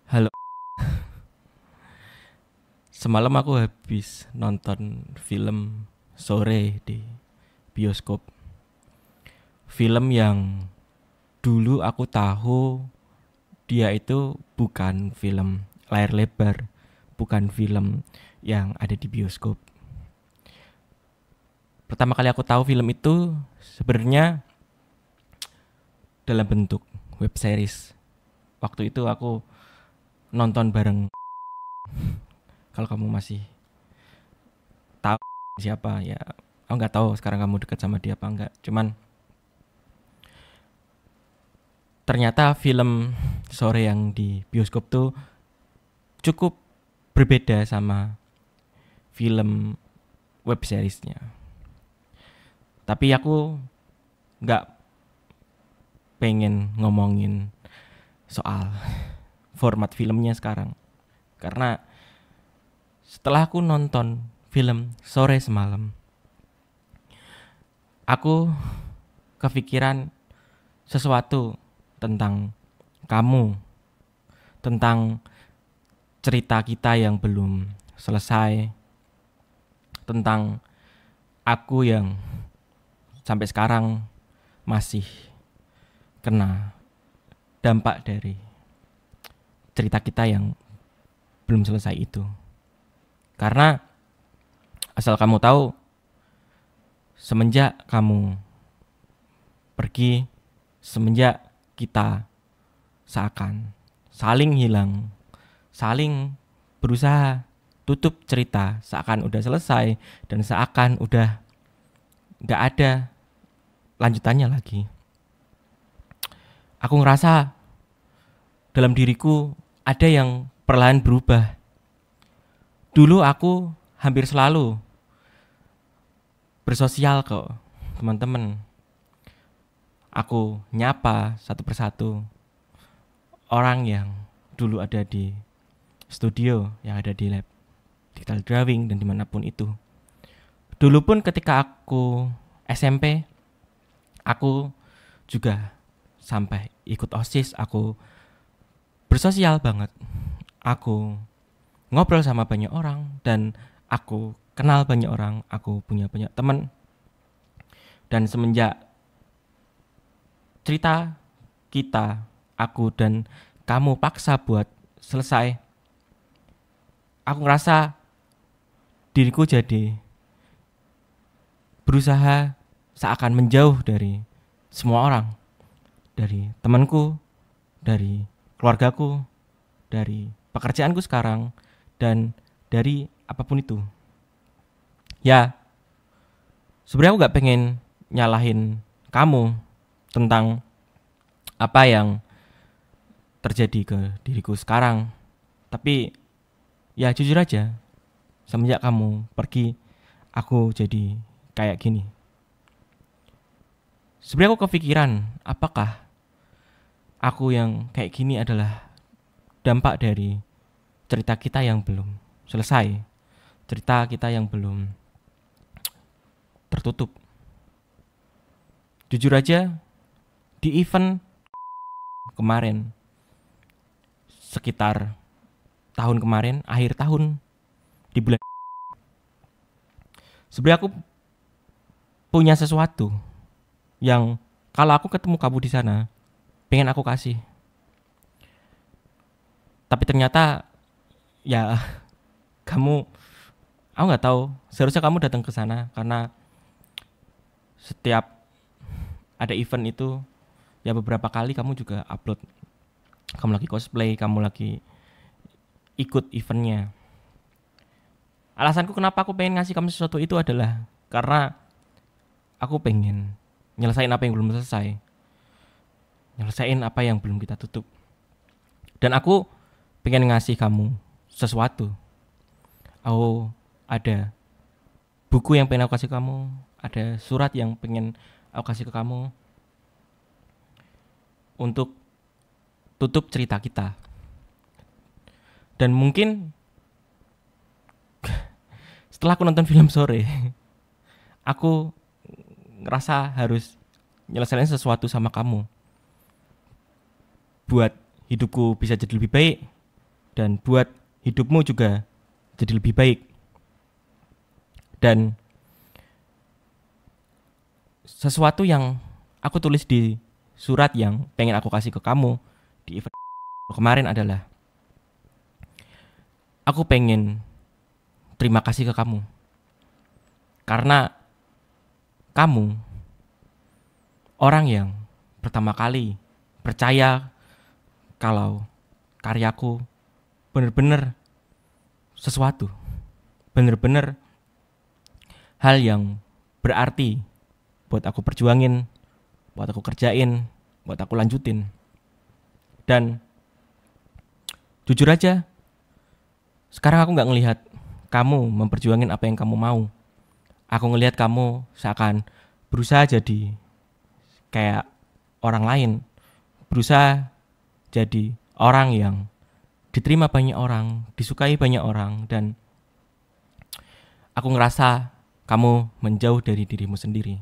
Halo, semalam aku habis nonton film sore di bioskop. Film yang dulu aku tahu dia itu bukan film layar lebar, bukan film yang ada di bioskop. Pertama kali aku tahu film itu sebenarnya dalam bentuk web series. Waktu itu aku nonton bareng, kalau kamu masih tahu siapa ya. Aku nggak tahu sekarang kamu dekat sama dia apa enggak. Cuman ternyata film sore yang di bioskop tuh cukup berbeda sama film web seriesnya. Tapi aku nggak pengen ngomongin soal format filmnya sekarang. Karena setelah aku nonton film sore semalam, aku kepikiran sesuatu tentang kamu, tentang cerita kita yang belum selesai, tentang aku yang sampai sekarang masih kena dampak dari cerita kita yang belum selesai itu. Karena asal kamu tahu, semenjak kamu pergi, semenjak kita seakan saling hilang, saling berusaha tutup cerita seakan udah selesai dan seakan udah gak ada lanjutannya lagi. Aku ngerasa dalam diriku ada yang perlahan berubah. Dulu aku hampir selalu bersosial ke teman-teman. Aku nyapa satu persatu orang yang dulu ada di studio, yang ada di lab digital drawing dan dimanapun itu. Dulu pun ketika aku SMP, aku juga sampai ikut OSIS, aku bersosial banget. Aku ngobrol sama banyak orang dan aku kenal banyak orang, aku punya banyak teman. Dan semenjak cerita kita, aku dan kamu paksa buat selesai, aku ngerasa diriku jadi berusaha seakan menjauh dari semua orang, dari temanku, dari keluargaku, dari pekerjaanku sekarang, dan dari apapun itu. Ya, sebenarnya aku gak pengen nyalahin kamu tentang apa yang terjadi ke diriku sekarang. Tapi ya jujur aja, semenjak kamu pergi, aku jadi kayak gini. Sebenarnya aku kepikiran, apakah aku yang kayak gini adalah dampak dari cerita kita yang belum selesai, cerita kita yang belum tertutup. Jujur aja, di event kemarin, sekitar tahun kemarin, akhir tahun, di bulan, sebenarnya aku punya sesuatu yang kalau aku ketemu kamu di sana, pengen aku kasih. Tapi ternyata ya kamu, aku nggak tahu. Seharusnya kamu datang ke sana karena setiap ada event itu ya beberapa kali kamu juga upload. Kamu lagi cosplay, kamu lagi ikut eventnya. Alasanku kenapa aku pengen ngasih kamu sesuatu itu adalah karena aku pengen nyelesain apa yang belum selesai, nyelesain apa yang belum kita tutup. Dan aku pengen ngasih kamu sesuatu. Aku ada buku yang pengen aku kasih kamu, ada surat yang pengen aku kasih ke kamu untuk tutup cerita kita. Dan mungkin setelah aku nonton film sore, aku ngerasa harus nyelesain sesuatu sama kamu buat hidupku bisa jadi lebih baik, dan buat hidupmu juga jadi lebih baik. Dan sesuatu yang aku tulis di surat yang pengen aku kasih ke kamu di event kemarin adalah aku pengen terima kasih ke kamu. Karena kamu orang yang pertama kali percaya kalau karyaku bener-bener sesuatu, bener-bener hal yang berarti buat aku perjuangin, buat aku kerjain, buat aku lanjutin. Dan jujur aja, sekarang aku gak ngelihat kamu memperjuangin apa yang kamu mau. Aku ngelihat kamu seakan berusaha jadi kayak orang lain, berusaha jadi orang yang diterima banyak orang, disukai banyak orang. Dan aku ngerasa kamu menjauh dari dirimu sendiri.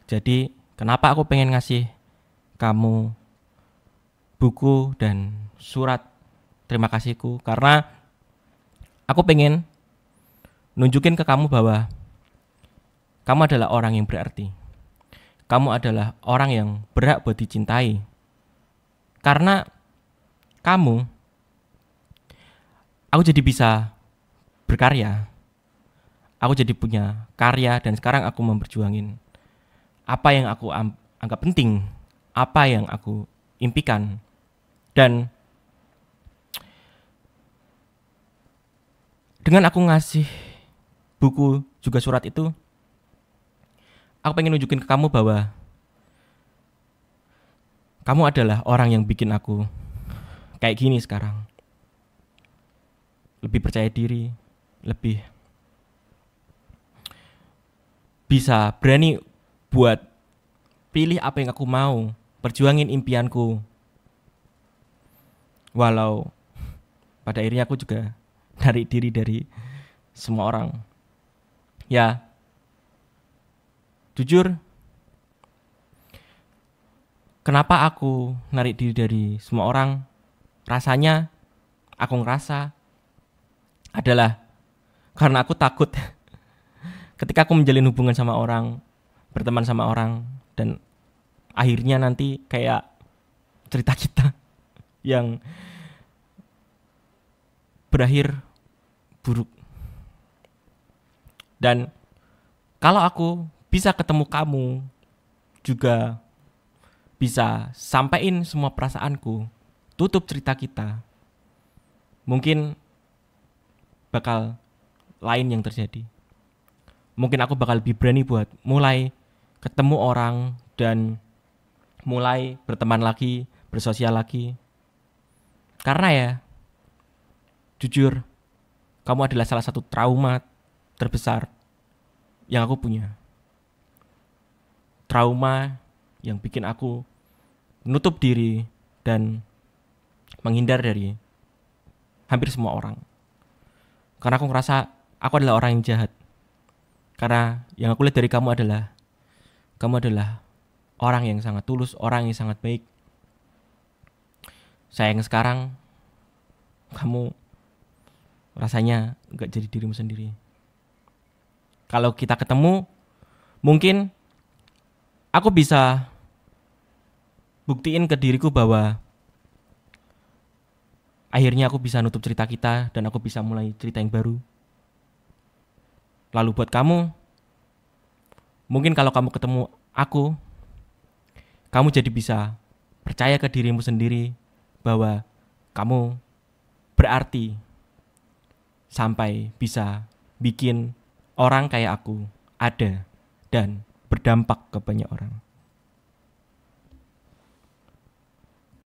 Jadi kenapa aku pengen ngasih kamu buku dan surat terima kasihku? Karena aku pengen nunjukin ke kamu bahwa kamu adalah orang yang berarti. Kamu adalah orang yang berhak buat dicintai. Karena kamu, aku jadi bisa berkarya. Aku jadi punya karya dan sekarang aku memperjuangin apa yang aku anggap penting, apa yang aku impikan. Dan dengan aku ngasih buku juga surat itu, aku pengen nunjukin ke kamu bahwa kamu adalah orang yang bikin aku kayak gini sekarang. Lebih percaya diri, lebih bisa berani buat pilih apa yang aku mau, perjuangin impianku. Walau pada akhirnya aku juga narik diri dari semua orang. Ya, jujur, kenapa aku narik diri dari semua orang? Rasanya aku ngerasa adalah karena aku takut ketika aku menjalin hubungan sama orang, berteman sama orang, dan akhirnya nanti kayak cerita kita yang berakhir buruk. Dan kalau aku bisa ketemu kamu, juga bisa sampein semua perasaanku, tutup cerita kita, mungkin bakal lain yang terjadi. Mungkin aku bakal lebih berani buat mulai ketemu orang dan mulai berteman lagi, bersosial lagi. Karena ya, jujur, kamu adalah salah satu trauma terbesar yang aku punya. Trauma yang bikin aku menutup diri dan menghindar dari hampir semua orang. Karena aku ngerasa aku adalah orang yang jahat. Karena yang aku lihat dari kamu adalah orang yang sangat tulus, orang yang sangat baik. Sayang sekarang kamu rasanya gak jadi dirimu sendiri. Kalau kita ketemu, mungkin aku bisa buktiin ke diriku bahwa akhirnya aku bisa nutup cerita kita dan aku bisa mulai cerita yang baru. Lalu buat kamu, mungkin kalau kamu ketemu aku, kamu jadi bisa percaya ke dirimu sendiri bahwa kamu berarti sampai bisa bikin orang kayak aku ada dan berdampak ke banyak orang.